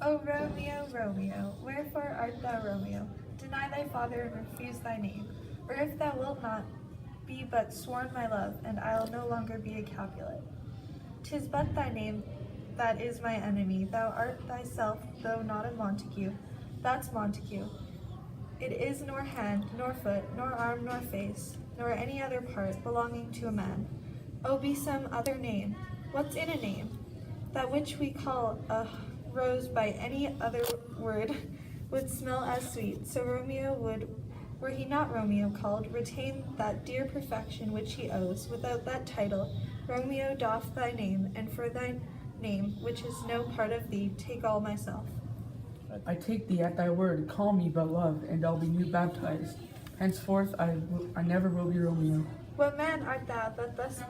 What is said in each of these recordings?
O Romeo, Romeo, wherefore art thou Romeo? Deny thy father and refuse thy name. Or if thou wilt not, be but sworn my love, and I'll no longer be a Capulet. 'Tis but thy name that is my enemy. Thou art thyself, though not a Montague. That's Montague. It is nor hand, nor foot, nor arm, nor face, nor any other part belonging to a man. Oh, be some other name. What's in a name? That which we call a rose by any other word would smell as sweet. So Romeo would, were he not Romeo called, retain that dear perfection which he owes. Without that title, Romeo, doff thy name, and for thy name, which is no part of thee, take all myself. I take thee at thy word, call me but love, and I'll be new baptized. Henceforth I never will be Romeo. What man art thou that thus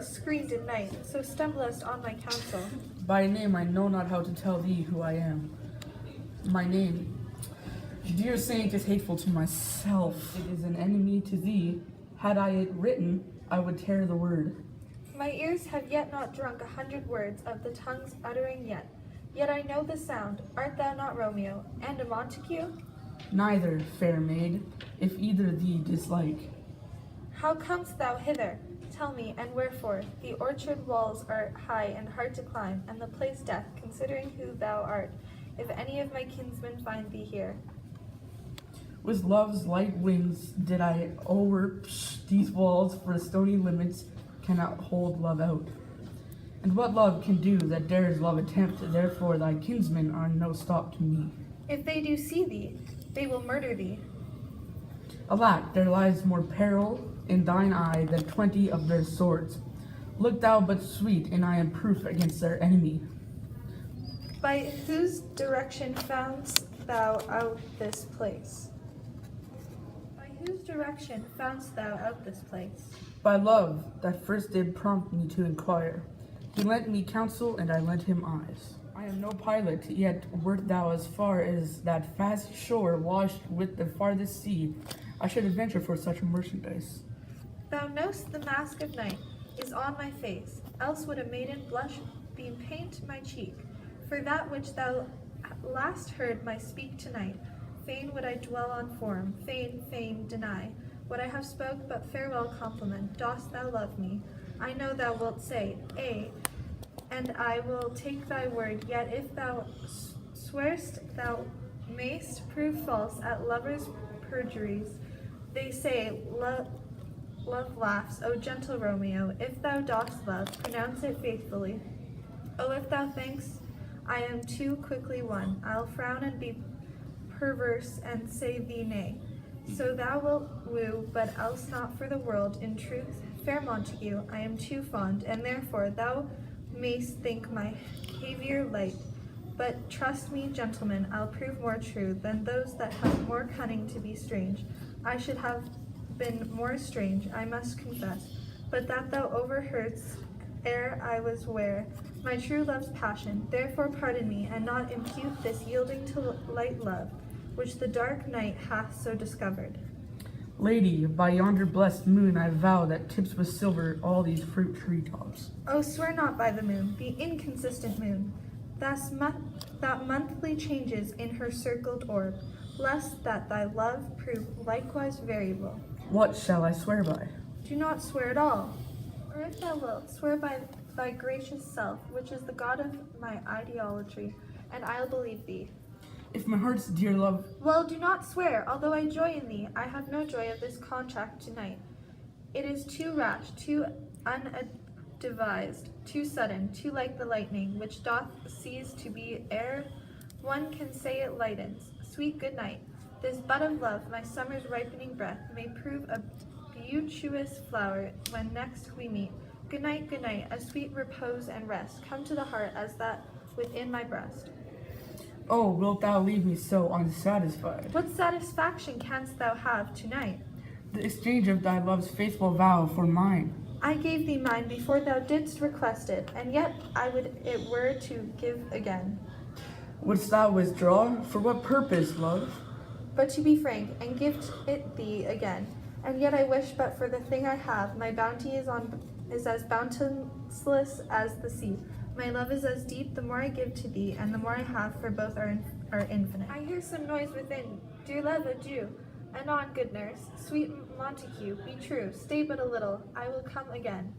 screened in night, so stumblest on my counsel? By name I know not how to tell thee who I am. My name, dear saint, is hateful to myself. It is an enemy to thee. Had I it written, I would tear the word. My ears have yet not drunk 100 words of the tongue's uttering yet. Yet I know the sound. Art thou not Romeo, and a Montague? Neither, fair maid, if either thee dislike. How comest thou hither? Tell me, and wherefore? The orchard walls are high and hard to climb, and the place death, considering who thou art, if any of my kinsmen find thee here. With love's light wings did I o'erp these walls, for stony limits cannot hold love out. And what love can do that dares love attempt, therefore thy kinsmen are no stop to me. If they do see thee, they will murder thee. Alack, there lies more peril in thine eye than 20 of their swords. Look thou but sweet, and I am proof against their enemy. By whose direction foundst thou out this place? By whose direction foundst thou out this place? By love, that first did prompt me to inquire. He lent me counsel, and I lent him eyes. I am no pilot, yet wert thou as far as that fast shore washed with the farthest sea, I should adventure for such merchandise. Thou know'st the mask of night is on my face, else would a maiden blush beam paint my cheek. For that which thou last heard my speak tonight, fain would I dwell on form, fain deny. What I have spoke but farewell compliment. Dost thou love me? I know thou wilt say, Ay, and I will take thy word. Yet if thou swear'st, thou mayst prove false at lovers' perjuries. They say, love laughs. O gentle Romeo, if thou dost love, pronounce it faithfully. Oh, if thou think'st I am too quickly won, I'll frown and be perverse and say thee nay. So thou wilt woo, but else not for the world. In truth, fair Montague, I am too fond, and therefore thou mayst think my behavior light. But trust me, gentlemen, I'll prove more true than those that have more cunning to be strange. I should have been more strange, I must confess, but that thou overheardst ere I was ware my true love's passion. Therefore pardon me, and not impute this yielding to light love, which the dark night hath so discovered. Lady, by yonder blessed moon I vow that tips with silver all these fruit treetops. Oh, swear not by the moon, the inconsistent moon, that monthly changes in her circled orb, lest that thy love prove likewise variable. What shall I swear by? Do not swear at all. Or if thou wilt, swear by thy gracious self, which is the God of my idolatry, and I'll believe thee. If my heart's dear love... Well, do not swear, although I joy in thee. I have no joy of this contract tonight. It is too rash, too unadvised, too sudden, too like the lightning, which doth cease to be ere one can say it lightens. Sweet good night. This bud of love, my summer's ripening breath, may prove a beauteous flower when next we meet. Good night, a sweet repose and rest. Come to the heart as that within my breast. Oh, wilt thou leave me so unsatisfied? What satisfaction canst thou have tonight? The exchange of thy love's faithful vow for mine. I gave thee mine before thou didst request it, and yet I would it were to give again. Wouldst thou withdraw? For what purpose, love? But to be frank, and give it thee again. And yet I wish but for the thing I have, my bounty is as boundless as the sea. My love is as deep the more I give to thee, and the more I have, for both are infinite. I hear some noise within. Dear love, adieu. Anon, good nurse. Sweet Montague, be true. Stay but a little. I will come again.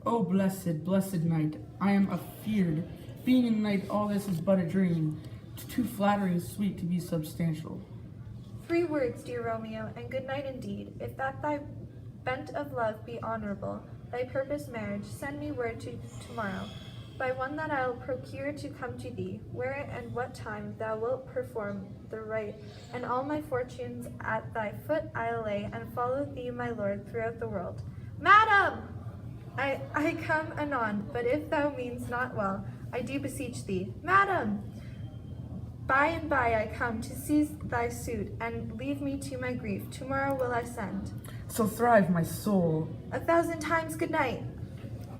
O blessed, blessed night, I am afeard. Being in night, all this is but a dream, too flattering sweet to be substantial. 3 words, dear Romeo, and good night indeed. If that thy bent of love be honorable, thy purpose marriage, send me word to tomorrow, by one that I'll procure to come to thee, where and what time thou wilt perform the rite, and all my fortunes at thy foot I'll lay, and follow thee, my lord, throughout the world. Madam! I come anon, but if thou means not well, I do beseech thee. Madam! By and by I come to seize thy suit, and leave me to my grief. Tomorrow will I send. So thrive, my soul. 1,000 times good night.